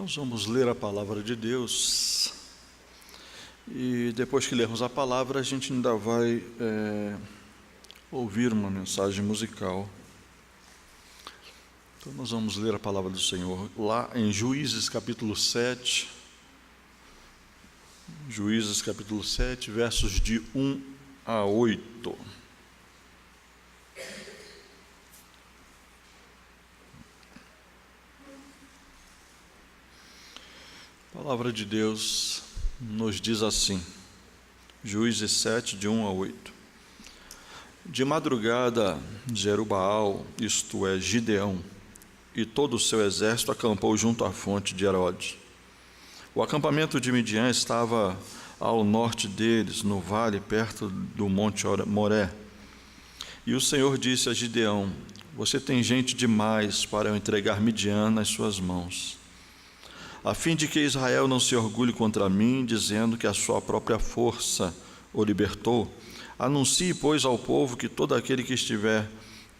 Nós vamos ler a palavra de Deus e depois que lermos a palavra a gente ainda vai ouvir uma mensagem musical. Então nós vamos ler a palavra do Senhor lá em Juízes capítulo 7, versos de 1 a 8. A palavra de Deus nos diz assim, Juízes 7, de 1 a 8. De madrugada, Jerubaal, isto é, Gideão, e todo o seu exército acampou junto à fonte de Herodes. O acampamento de Midian estava ao norte deles, no vale, perto do monte Moré. E o Senhor disse a Gideão: você tem gente demais para eu entregar Midian nas suas mãos, a fim de que Israel não se orgulhe contra mim, dizendo que a sua própria força o libertou. Anuncie, pois, ao povo que todo aquele que estiver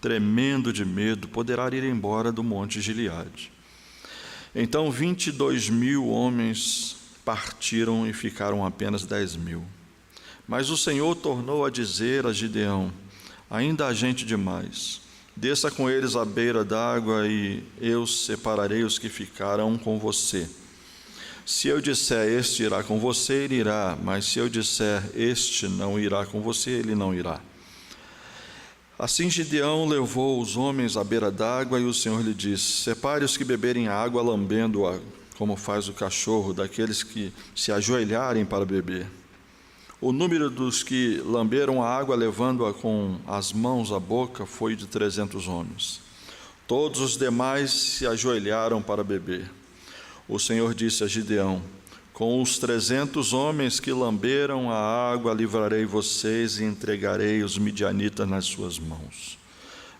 tremendo de medo poderá ir embora do monte Gileade. Então 22.000 homens partiram e ficaram apenas 10.000. Mas o Senhor tornou a dizer a Gideão: ainda há gente demais. Desça com eles à beira d'água e eu separarei os que ficaram com você. Se eu disser este irá com você, ele irá, mas se eu disser este não irá com você, ele não irá. Assim Gideão levou os homens à beira d'água e o Senhor lhe disse: separe os que beberem água lambendo-a, como faz o cachorro, daqueles que se ajoelharem para beber. O número dos que lamberam a água levando-a com as mãos à boca foi de 300 homens. Todos os demais se ajoelharam para beber. O Senhor disse a Gideão: com os 300 homens que lamberam a água livrarei vocês e entregarei os midianitas nas suas mãos.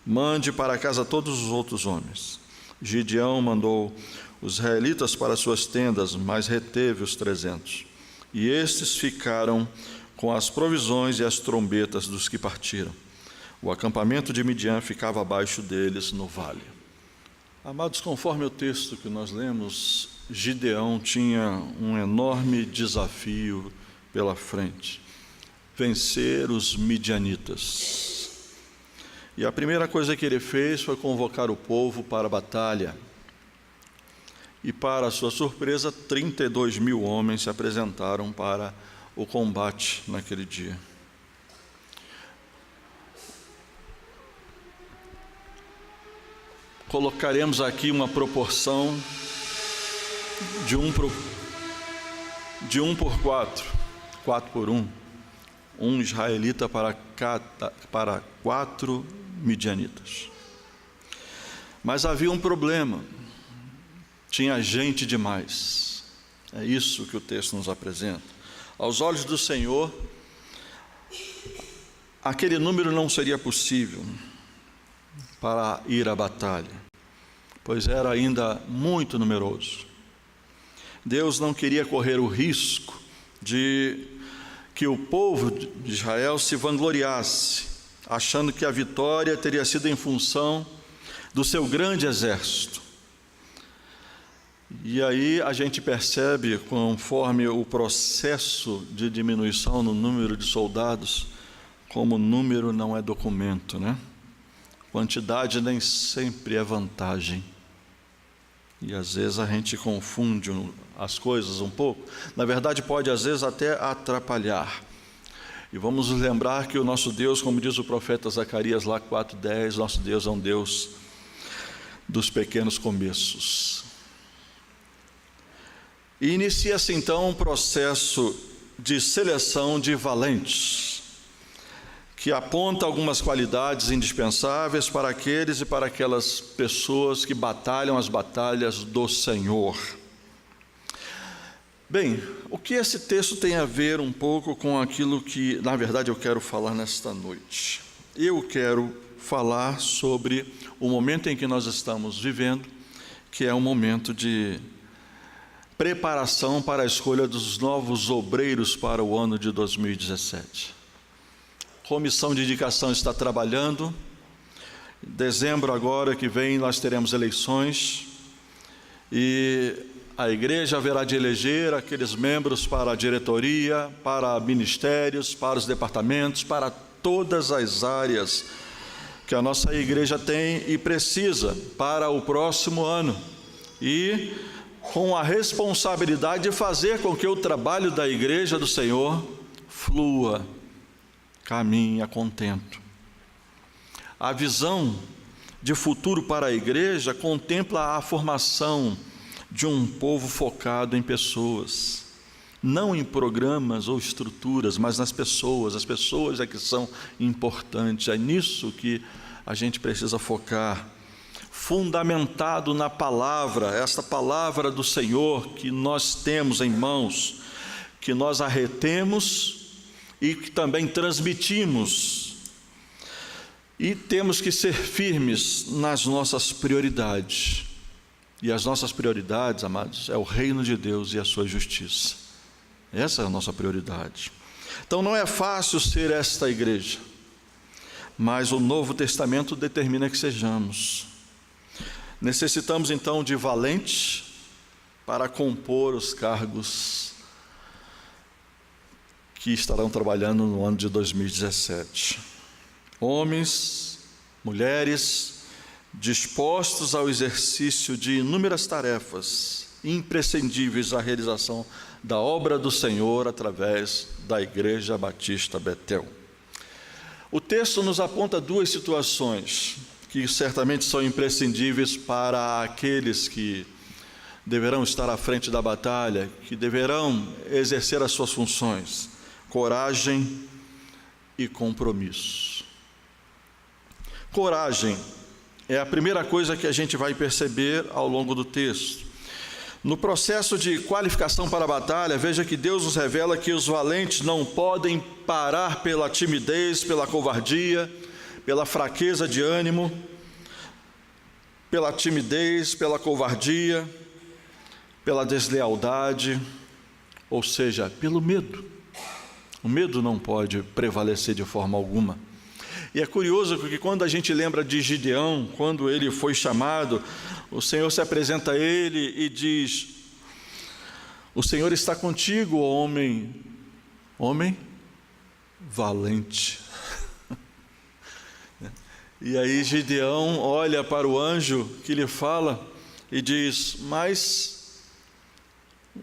Mande para casa todos os outros homens. Gideão mandou os israelitas para suas tendas, mas reteve os 300. E estes ficaram com as provisões e as trombetas dos que partiram. O acampamento de Midian ficava abaixo deles no vale. Amados, conforme o texto que nós lemos, Gideão tinha um enorme desafio pela frente: vencer os midianitas. E a primeira coisa que ele fez foi convocar o povo para a batalha. E, para sua surpresa, 32.000 homens se apresentaram para o combate naquele dia. Colocaremos aqui uma proporção de 1 por 4, 4 por 1, um israelita para 4 midianitas. Mas havia um problema: tinha gente demais. É isso que o texto nos apresenta. Aos olhos do Senhor, aquele número não seria possível para ir à batalha, pois era ainda muito numeroso. Deus não queria correr o risco de que o povo de Israel se vangloriasse, achando que a vitória teria sido em função do seu grande exército. E aí a gente percebe, conforme o processo de diminuição no número de soldados, como número não é documento, né? Quantidade nem sempre é vantagem. E às vezes a gente confunde as coisas um pouco. Na verdade, pode às vezes até atrapalhar. E vamos nos lembrar que o nosso Deus, como diz o profeta Zacarias lá 4:10, nosso Deus é um Deus dos pequenos começos. E inicia-se então um processo de seleção de valentes, que aponta algumas qualidades indispensáveis para aqueles e para aquelas pessoas que batalham as batalhas do Senhor. Bem, o que esse texto tem a ver um pouco com aquilo que, na verdade, eu quero falar nesta noite? Eu quero falar sobre o momento em que nós estamos vivendo, que é um momento de preparação para a escolha dos novos obreiros para o ano de 2017. Comissão de indicação está trabalhando. Dezembro agora que vem nós teremos eleições e A igreja haverá de eleger aqueles membros para a diretoria, para ministérios, para os departamentos, para todas as áreas que a nossa igreja tem e precisa para o próximo ano. E com a responsabilidade de fazer com que o trabalho da igreja do Senhor flua, caminhe a contento. A visão de futuro para a igreja contempla a formação de um povo focado em pessoas, não em programas ou estruturas, mas nas pessoas. As pessoas é que são importantes, é nisso que a gente precisa focar, fundamentado na palavra, esta palavra do Senhor que nós temos em mãos, que nós arretemos e que também transmitimos. E temos que ser firmes nas nossas prioridades. E as nossas prioridades, amados, é o reino de Deus e a sua justiça. Essa é a nossa prioridade. Então não é fácil ser esta igreja, mas o Novo Testamento determina que sejamos. Necessitamos então de valentes para compor os cargos que estarão trabalhando no ano de 2017. Homens, mulheres, dispostos ao exercício de inúmeras tarefas imprescindíveis à realização da obra do Senhor através da Igreja Batista Betel. O texto nos aponta duas situações que certamente são imprescindíveis para aqueles que deverão estar à frente da batalha, que deverão exercer as suas funções: coragem e compromisso. Coragem é a primeira coisa que a gente vai perceber ao longo do texto. No processo de qualificação para a batalha, veja que Deus nos revela que os valentes não podem parar pela timidez, pela covardia, pela fraqueza de ânimo, pela timidez, pela covardia, pela deslealdade, ou seja, pelo medo. O medo não pode prevalecer de forma alguma. E é curioso porque quando a gente lembra de Gideão, quando ele foi chamado, o Senhor se apresenta a ele e diz: o Senhor está contigo, homem valente. E aí Gideão olha para o anjo que lhe fala e diz: mas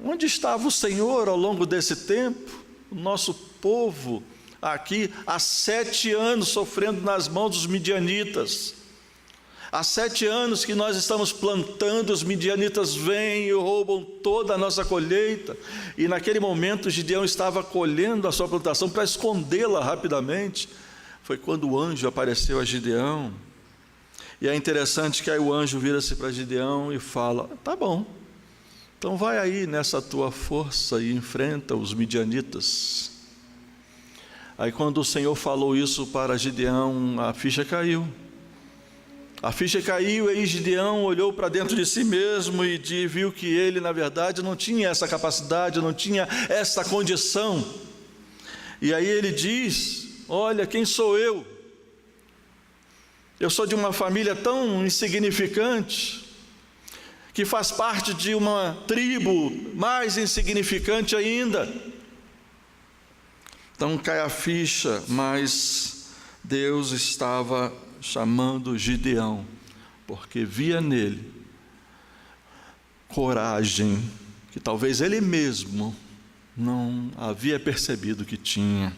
onde estava o Senhor ao longo desse tempo? O nosso povo aqui há 7 anos sofrendo nas mãos dos midianitas. Há 7 anos que nós estamos plantando, os midianitas vêm e roubam toda a nossa colheita. E naquele momento Gideão estava colhendo a sua plantação para escondê-la rapidamente. Foi quando o anjo apareceu a Gideão. E é interessante que aí o anjo vira-se para Gideão e fala: tá bom, então vai aí nessa tua força e enfrenta os midianitas. Aí quando o Senhor falou isso para Gideão, a ficha caiu. A ficha caiu, e aí Gideão olhou para dentro de si mesmo e viu que ele, na verdade, não tinha essa capacidade, não tinha essa condição. E aí ele diz: olha, quem sou eu? Eu sou de uma família tão insignificante, que faz parte de uma tribo mais insignificante ainda. Então cai a ficha, mas Deus estava chamando Gideão, porque via nele coragem, que talvez ele mesmo não havia percebido que tinha.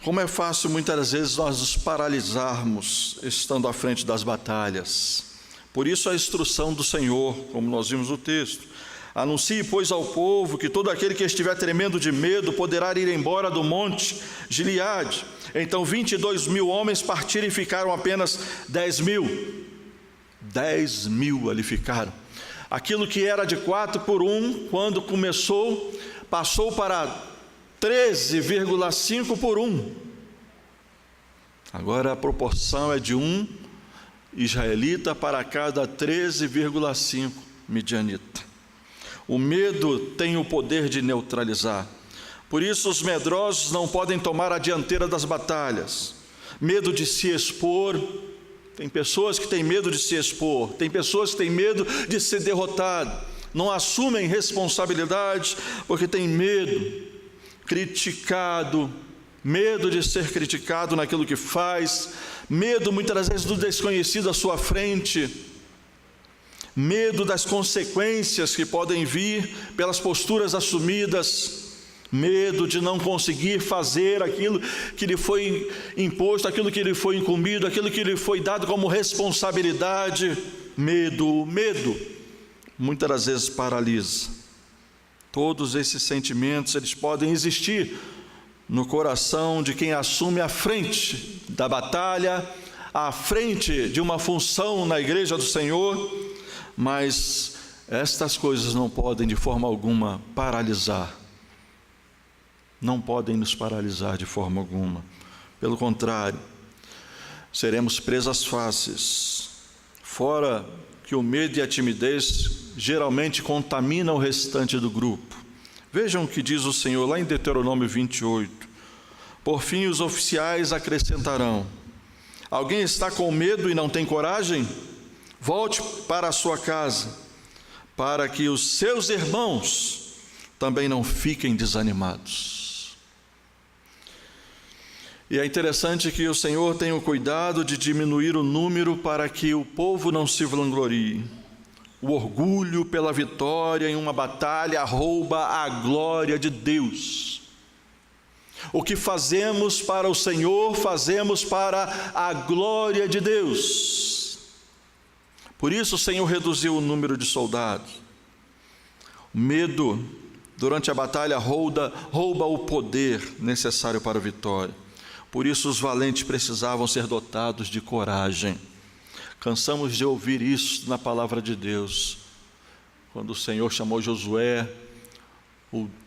Como é fácil muitas vezes nós nos paralisarmos estando à frente das batalhas. Por isso a instrução do Senhor, como nós vimos no texto: anuncie, pois, ao povo que todo aquele que estiver tremendo de medo poderá ir embora do monte Gileade. Então 22.000 homens partiram e ficaram apenas 10.000. 10.000 ali ficaram. Aquilo que era de 4 por 1, quando começou, passou para 13,5 por 1. Agora a proporção é de 1 israelita para cada 13,5 midianita. O medo tem o poder de neutralizar. Por isso os medrosos não podem tomar a dianteira das batalhas. Medo de se expor. Tem pessoas que têm medo de se expor. Tem pessoas que têm medo de ser derrotado. não assumem responsabilidade porque têm medo, medo de ser criticado naquilo que faz, medo muitas vezes do desconhecido à sua frente, medo das consequências que podem vir pelas posturas assumidas, medo de não conseguir fazer aquilo que lhe foi imposto, aquilo que lhe foi incumbido, aquilo que lhe foi dado como responsabilidade. Medo muitas das vezes paralisa. Todos esses sentimentos, eles podem existir no coração de quem assume a frente da batalha, à frente de uma função na igreja do Senhor, mas estas coisas não podem de forma alguma paralisar. Não podem nos paralisar de forma alguma. Pelo contrário, seremos presas fáceis. Fora que o medo e a timidez geralmente contaminam o restante do grupo. Vejam o que diz o Senhor lá em Deuteronômio 28. Por fim, os oficiais acrescentarão: alguém está com medo e não tem coragem? Volte para a sua casa, para que os seus irmãos também não fiquem desanimados. E é interessante que o Senhor tem o cuidado de diminuir o número para que o povo não se vanglorie. O orgulho pela vitória em uma batalha rouba a glória de Deus. O que fazemos para o Senhor, fazemos para a glória de Deus. Por isso o Senhor reduziu o número de soldados. O medo durante a batalha rouba o poder necessário para a vitória. Por isso os valentes precisavam ser dotados de coragem. Cansamos de ouvir isso na palavra de Deus. Quando o Senhor chamou Josué,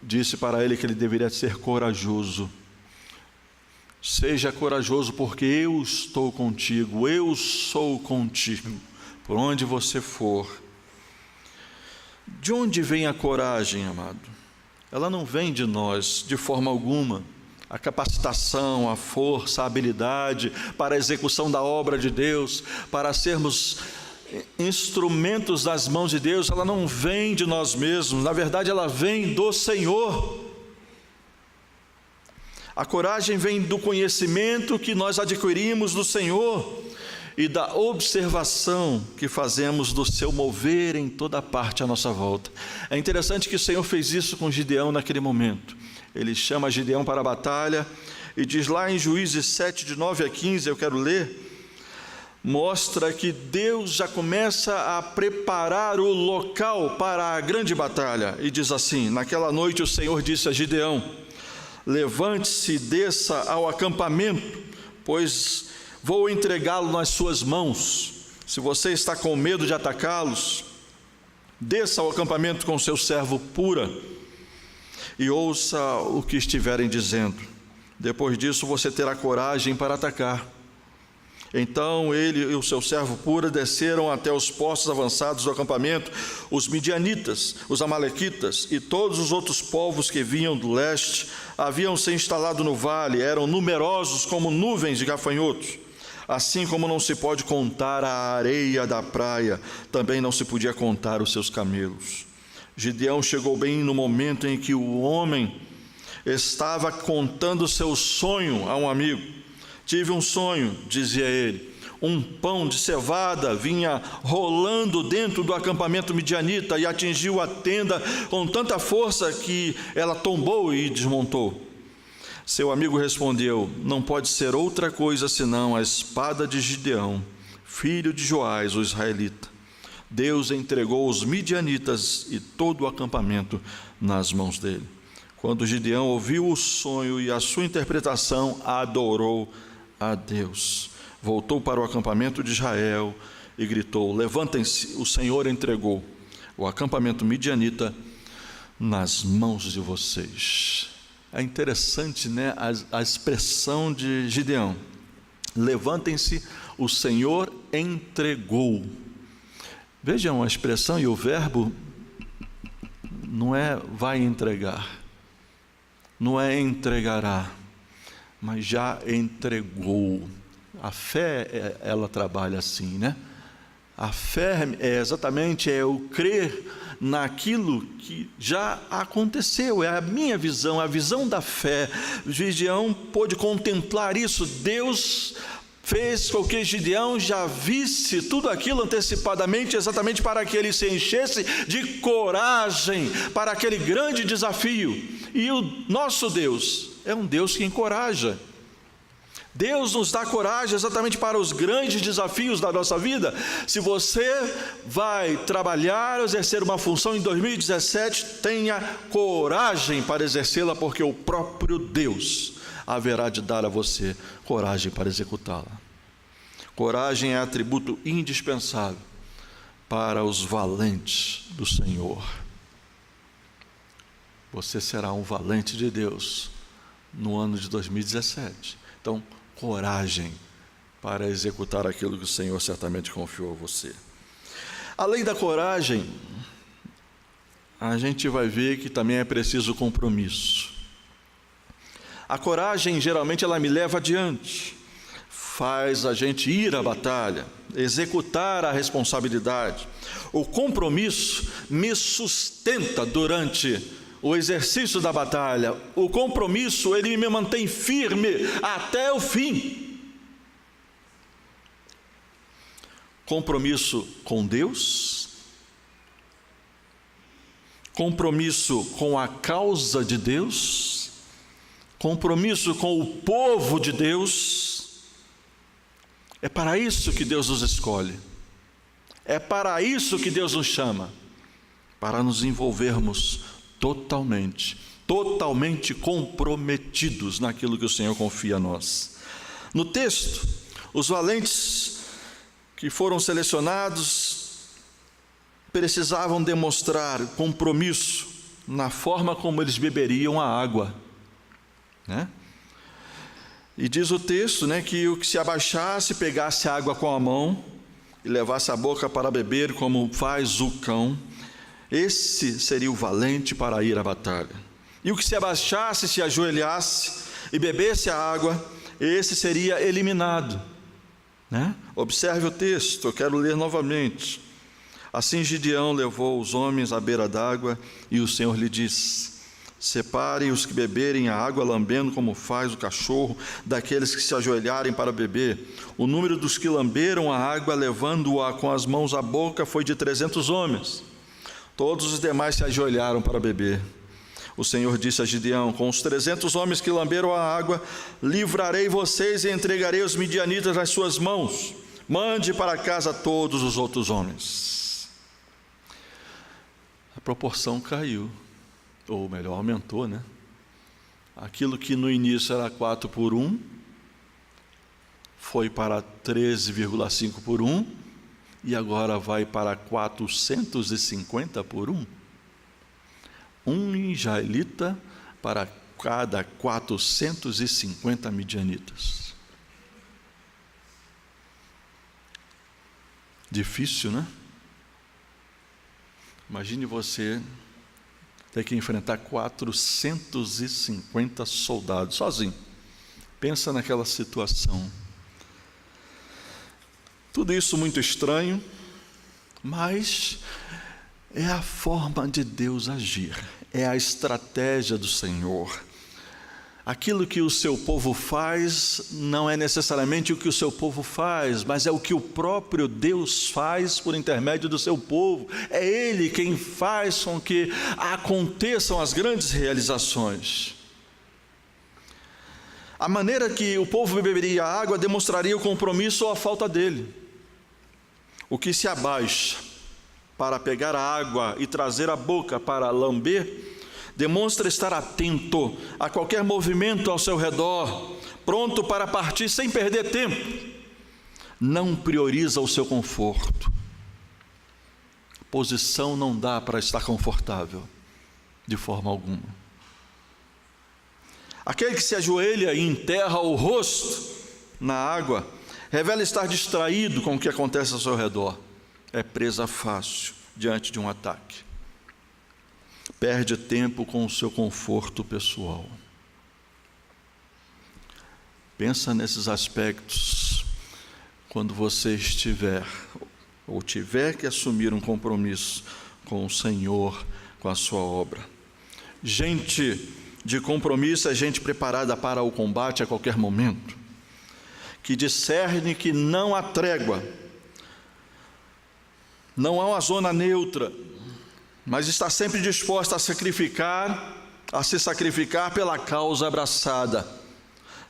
disse para ele que ele deveria ser corajoso. Seja corajoso, porque eu estou contigo, eu sou contigo, por onde você for. De onde vem a coragem, amado? Ela não vem de nós, de forma alguma. A capacitação, a força, a habilidade para a execução da obra de Deus, para sermos instrumentos das mãos de Deus, ela não vem de nós mesmos, na verdade ela vem do Senhor. A coragem vem do conhecimento que nós adquirimos do Senhor e da observação que fazemos do seu mover em toda parte à nossa volta. É interessante que o Senhor fez isso com Gideão naquele momento. Ele chama Gideão para a batalha e diz lá em Juízes 7, de 9 a 15, eu quero ler, mostra que Deus já começa a preparar o local para a grande batalha. E diz assim: naquela noite o Senhor disse a Gideão: levante-se e desça ao acampamento, pois vou entregá-lo nas suas mãos. Se você está com medo de atacá-los, desça ao acampamento com seu servo Pura e ouça o que estiverem dizendo. Depois disso você terá coragem para atacar. Então ele e o seu servo Pura desceram até os postos avançados do acampamento. Os midianitas, os amalequitas e todos os outros povos que vinham do leste haviam se instalado no vale, eram numerosos como nuvens de gafanhotos. Assim como não se pode contar a areia da praia, também não se podia contar os seus camelos. Gideão chegou bem no momento em que o homem estava contando seu sonho a um amigo. Tive um sonho, dizia ele. Um pão de cevada vinha rolando dentro do acampamento midianita e atingiu a tenda com tanta força que ela tombou e desmontou. Seu amigo respondeu: não pode ser outra coisa senão a espada de Gideão, filho de Joás, o israelita. Deus entregou os midianitas e todo o acampamento nas mãos dele. Quando Gideão ouviu o sonho e a sua interpretação, adorou a Deus. Voltou para o acampamento de Israel e gritou: levantem-se, o Senhor entregou o acampamento midianita nas mãos de vocês. É interessante, né, a expressão de Gideão: levantem-se, o Senhor entregou. Vejam a expressão e o verbo não é vai entregar, não é entregará, mas já entregou. A fé, ela trabalha assim, né? A fé é exatamente o crer naquilo que já aconteceu. É a minha visão, a visão da fé. Gideão pôde contemplar isso. Deus fez com que Gideão já visse tudo aquilo antecipadamente, exatamente para que ele se enchesse de coragem para aquele grande desafio. E o nosso Deus é um Deus que encoraja. Deus nos dá coragem exatamente para os grandes desafios da nossa vida. Se você vai trabalhar, exercer uma função em 2017, tenha coragem para exercê-la, porque o próprio Deus haverá de dar a você coragem para executá-la. Coragem é atributo indispensável para os valentes do Senhor. Você será um valente de Deus no ano de 2017. Então, coragem para executar aquilo que o Senhor certamente confiou a você. Além da coragem, a gente vai ver que também é preciso compromisso. A coragem, geralmente, ela me leva adiante, faz a gente ir à batalha, executar a responsabilidade. O compromisso me sustenta durante o exercício da batalha. O compromisso, ele me mantém firme até o fim. Compromisso com Deus, compromisso com a causa de Deus, compromisso com o povo de Deus. É para isso que Deus nos escolhe, é para isso que Deus nos chama, para nos envolvermos totalmente comprometidos naquilo que o Senhor confia a nós. No texto, os valentes que foram selecionados precisavam demonstrar compromisso na forma como eles beberiam a água, né? E diz o texto, né, que o que se abaixasse, pegasse a água com a mão e levasse a boca para beber, como faz o cão, esse seria o valente para ir à batalha. E o que se abaixasse, se ajoelhasse e bebesse a água, esse seria eliminado, né? Observe o texto, eu quero ler novamente. Assim Gideão levou os homens à beira d'água, e o Senhor lhe disse: separem os que beberem a água lambendo, como faz o cachorro, daqueles que se ajoelharem para beber. O número dos que lamberam a água, levando-a com as mãos à boca, foi de 300 homens. Todos os demais se ajoelharam para beber. O Senhor disse a Gideão: com os 300 homens que lamberam a água, livrarei vocês e entregarei os midianitas nas suas mãos. Mande para casa todos os outros homens. A proporção caiu, ou melhor, aumentou, né? Aquilo que no início era 4 por 1, foi para 13,5 por 1, e agora vai para 450 por 1. Um israelita para cada 450 midianitas. Difícil, né? Imagine você ter que enfrentar 450 soldados sozinho. Pensa naquela situação. Tudo isso muito estranho, mas é a forma de Deus agir, é a estratégia do Senhor. Aquilo que o seu povo faz não é necessariamente o que o seu povo faz, mas é o que o próprio Deus faz por intermédio do seu povo. É Ele quem faz com que aconteçam as grandes realizações. A maneira que o povo beberia a água demonstraria o compromisso ou a falta dele. O que se abaixa para pegar a água e trazer a boca para lamber, demonstra estar atento a qualquer movimento ao seu redor, pronto para partir sem perder tempo. Não prioriza o seu conforto. Posição não dá para estar confortável, de forma alguma. Aquele que se ajoelha e enterra o rosto na água, revela estar distraído com o que acontece ao seu redor. É presa fácil diante de um ataque. Perde tempo com o seu conforto pessoal. Pensa nesses aspectos quando você estiver ou tiver que assumir um compromisso com o Senhor, com a sua obra. Gente de compromisso é gente preparada para o combate a qualquer momento, que discerne que não há trégua, não há uma zona neutra, mas está sempre disposta a se sacrificar pela causa abraçada.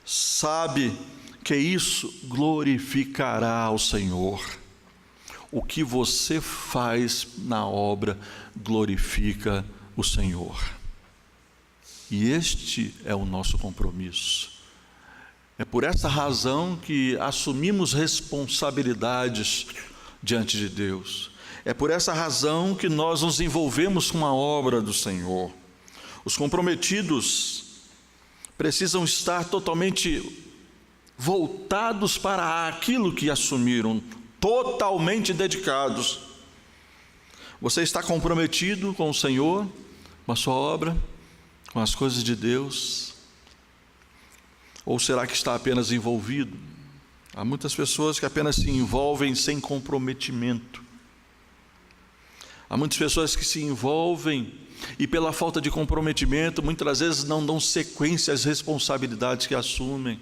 Sabe que isso glorificará ao Senhor. O que você faz na obra glorifica o Senhor. E este é o nosso compromisso. É por essa razão que assumimos responsabilidades diante de Deus. É por essa razão que nós nos envolvemos com a obra do Senhor. Os comprometidos precisam estar totalmente voltados para aquilo que assumiram, totalmente dedicados. Você está comprometido com o Senhor, com a sua obra, com as coisas de Deus? Ou será que está apenas envolvido? Há muitas pessoas que apenas se envolvem sem comprometimento. Há muitas pessoas que se envolvem e pela falta de comprometimento, muitas vezes não dão sequência às responsabilidades que assumem.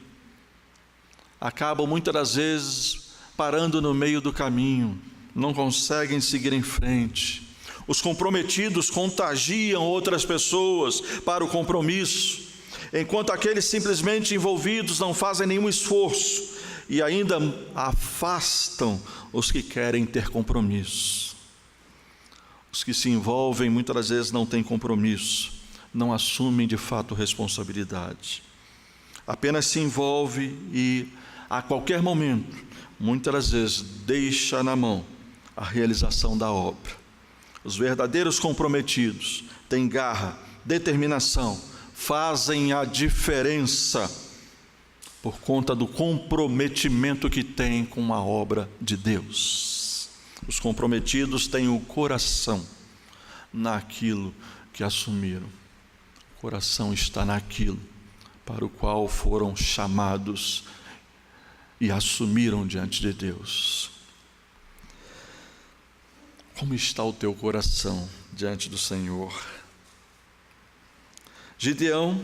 Acabam muitas das vezes parando no meio do caminho, não conseguem seguir em frente. Os comprometidos contagiam outras pessoas para o compromisso, enquanto aqueles simplesmente envolvidos não fazem nenhum esforço e ainda afastam os que querem ter compromisso. Os que se envolvem muitas das vezes não têm compromisso, não assumem de fato responsabilidade. Apenas se envolve e a qualquer momento, muitas das vezes, deixa na mão a realização da obra. Os verdadeiros comprometidos têm garra, determinação, fazem a diferença por conta do comprometimento que têm com a obra de Deus. Os comprometidos têm o coração naquilo que assumiram. O coração está naquilo para o qual foram chamados e assumiram diante de Deus. Como está o teu coração diante do Senhor? Gideão,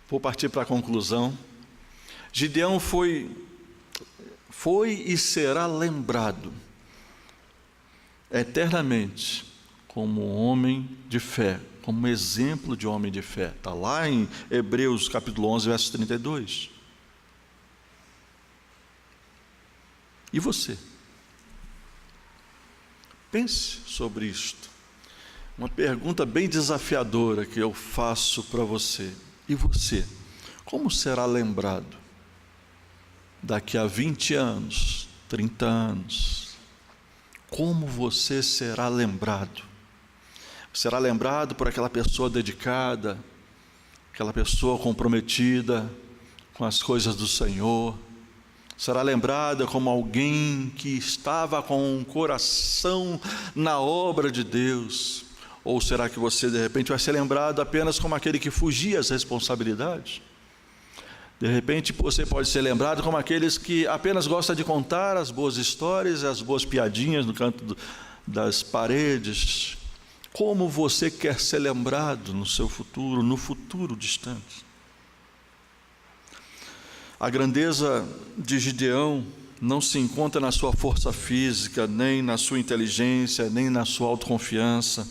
vou partir para a conclusão. Gideão foi e será lembrado eternamente como homem de fé, como exemplo de homem de fé. Está lá em Hebreus capítulo 11, verso 32. E você? Pense sobre isto. Uma pergunta bem desafiadora que eu faço para você. E você? Como será lembrado daqui a 20 anos, 30 anos? Como você será lembrado? Será lembrado por aquela pessoa dedicada, aquela pessoa comprometida com as coisas do Senhor? Será lembrada como alguém que estava com o coração na obra de Deus? Ou será que você de repente vai ser lembrado apenas como aquele que fugia às responsabilidades? De repente você pode ser lembrado como aqueles que apenas gostam de contar as boas histórias, as boas piadinhas no canto das paredes. Como você quer ser lembrado no seu futuro, no futuro distante? A grandeza de Gideão não se encontra na sua força física, nem na sua inteligência, nem na sua autoconfiança.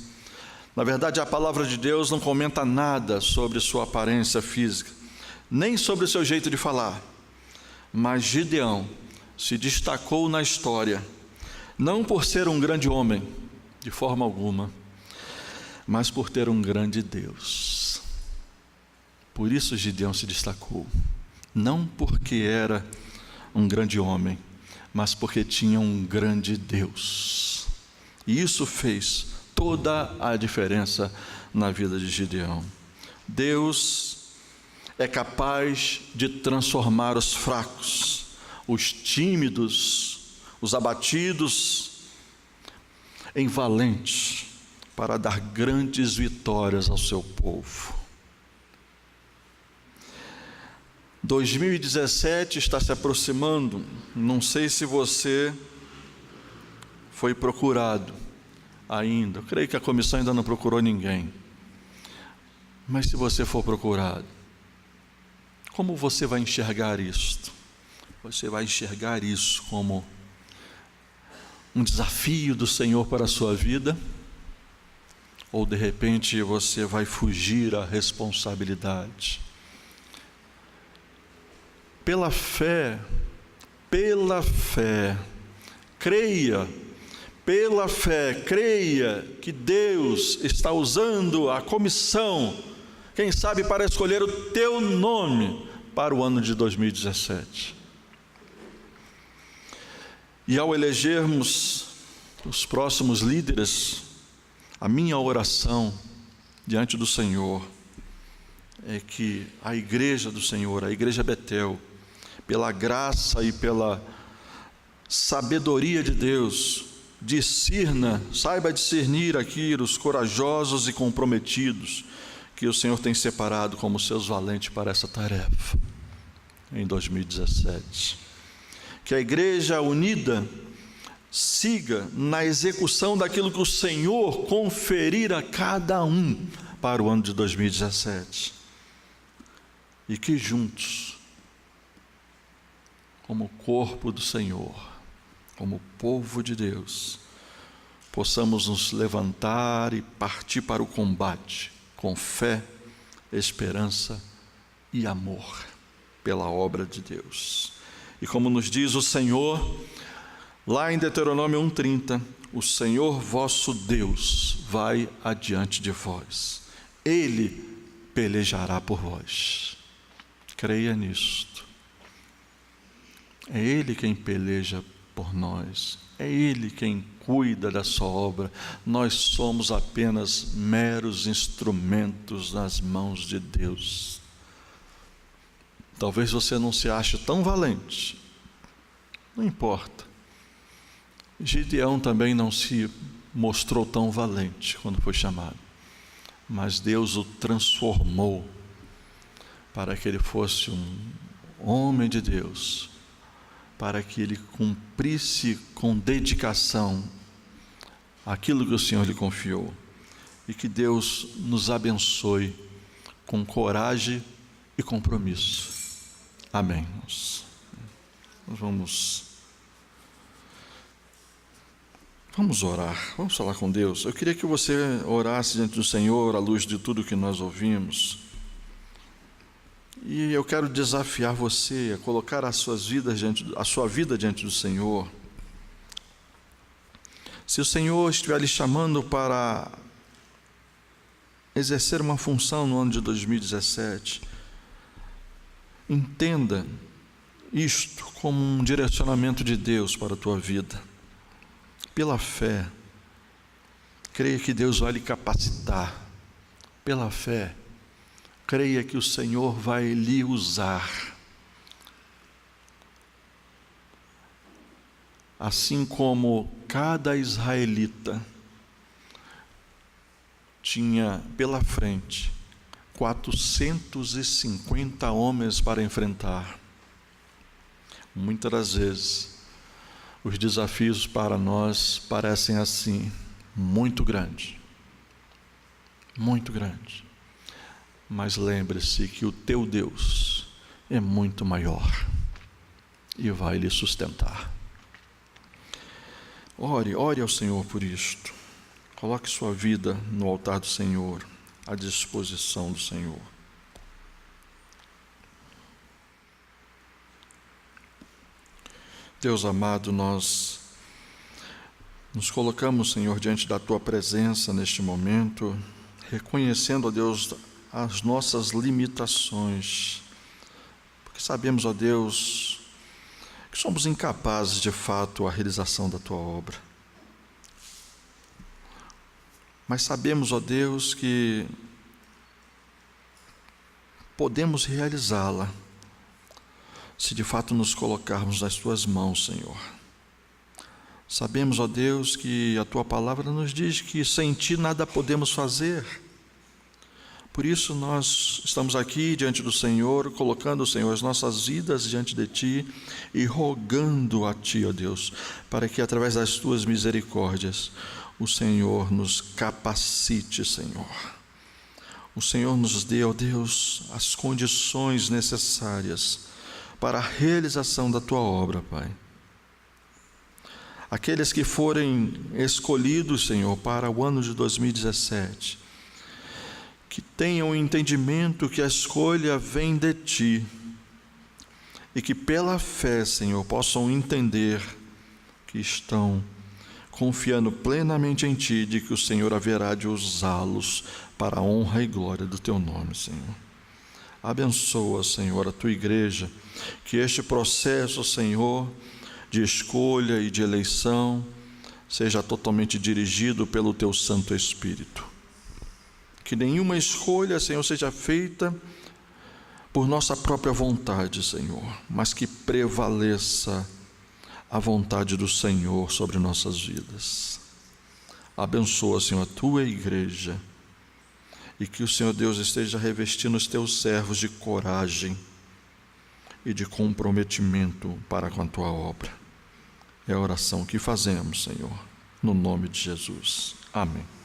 Na verdade, a palavra de Deus não comenta nada sobre sua aparência física, nem sobre o seu jeito de falar. Mas Gideão se destacou na história, não por ser um grande homem, de forma alguma, mas por ter um grande Deus. Por isso Gideão se destacou. Não porque era um grande homem, mas porque tinha um grande Deus. E isso fez toda a diferença na vida de Gideão. Deus é capaz de transformar os fracos, os tímidos, os abatidos, em valentes, para dar grandes vitórias ao seu povo. 2017 está se aproximando. Não sei se você foi procurado ainda. Eu creio que a comissão ainda não procurou ninguém. Mas se você for procurado, como você vai enxergar isto? Você vai enxergar isso como um desafio do Senhor para a sua vida? Ou de repente você vai fugir à responsabilidade? Pela fé, creia que Deus está usando a comissão, quem sabe para escolher o teu nome para o ano de 2017. E ao elegermos os próximos líderes, a minha oração diante do Senhor é que a igreja do Senhor, a igreja Betel, pela graça e pela sabedoria de Deus, saiba discernir aqui os corajosos e comprometidos que o Senhor tem separado como seus valentes para essa tarefa em 2017. Que a igreja unida siga na execução daquilo que o Senhor conferir a cada um para o ano de 2017. E que juntos, como corpo do Senhor, como povo de Deus, possamos nos levantar e partir para o combate com fé, esperança e amor pela obra de Deus. E como nos diz o Senhor, lá em Deuteronômio 1:30, o Senhor vosso Deus vai adiante de vós, Ele pelejará por vós. Creia nisto. É Ele quem peleja por nós, é Ele quem cuida da sua obra. Nós somos apenas meros instrumentos nas mãos de Deus. Talvez você não se ache tão valente, não importa. Gideão também não se mostrou tão valente quando foi chamado, mas Deus o transformou para que ele fosse um homem de Deus, para que ele cumprisse com dedicação aquilo que o Senhor lhe confiou. E que Deus nos abençoe com coragem e compromisso. Amém. Vamos orar, vamos falar com Deus. Eu queria que você orasse diante do Senhor à luz de tudo que nós ouvimos. E eu quero desafiar você a colocar a sua vida diante do Senhor. Se o Senhor estiver lhe chamando para exercer uma função no ano de 2017, entenda isto como um direcionamento de Deus para a tua vida. Pela fé, creia que Deus vai lhe capacitar. Pela fé, creia que o Senhor vai lhe usar. Assim como cada israelita tinha pela frente 450 homens para enfrentar. Muitas das vezes, os desafios para nós parecem assim, muito grandes. Muito grandes. Mas lembre-se que o teu Deus é muito maior e vai lhe sustentar. Ore ao Senhor por isto. Coloque sua vida no altar do Senhor, à disposição do Senhor. Deus amado, nós nos colocamos, Senhor, diante da Tua presença neste momento, reconhecendo, ó Deus, as nossas limitações, porque sabemos, ó Deus, que somos incapazes de fato a realização da Tua obra. Mas sabemos, ó Deus, que podemos realizá-la se de fato nos colocarmos nas Tuas mãos, Senhor. Sabemos, ó Deus, que a Tua palavra nos diz que sem Ti nada podemos fazer. Por isso nós estamos aqui diante do Senhor, colocando, Senhor, as nossas vidas diante de Ti e rogando a Ti, ó Deus, para que através das Tuas misericórdias o Senhor nos capacite, Senhor. O Senhor nos dê, ó Deus, as condições necessárias para a realização da Tua obra, Pai. Aqueles que forem escolhidos, Senhor, para o ano de 2017, que tenham o entendimento que a escolha vem de Ti, e que pela fé, Senhor, possam entender que estão confiando plenamente em Ti, de que o Senhor haverá de usá-los para a honra e glória do Teu nome, Senhor. Abençoa, Senhor, a Tua igreja, que este processo, Senhor, de escolha e de eleição seja totalmente dirigido pelo Teu Santo Espírito. Que nenhuma escolha, Senhor, seja feita por nossa própria vontade, Senhor, mas que prevaleça a vontade do Senhor sobre nossas vidas. Abençoa, Senhor, a Tua igreja, e que o Senhor Deus esteja revestindo os Teus servos de coragem e de comprometimento para com a Tua obra. É a oração que fazemos, Senhor, no nome de Jesus. Amém.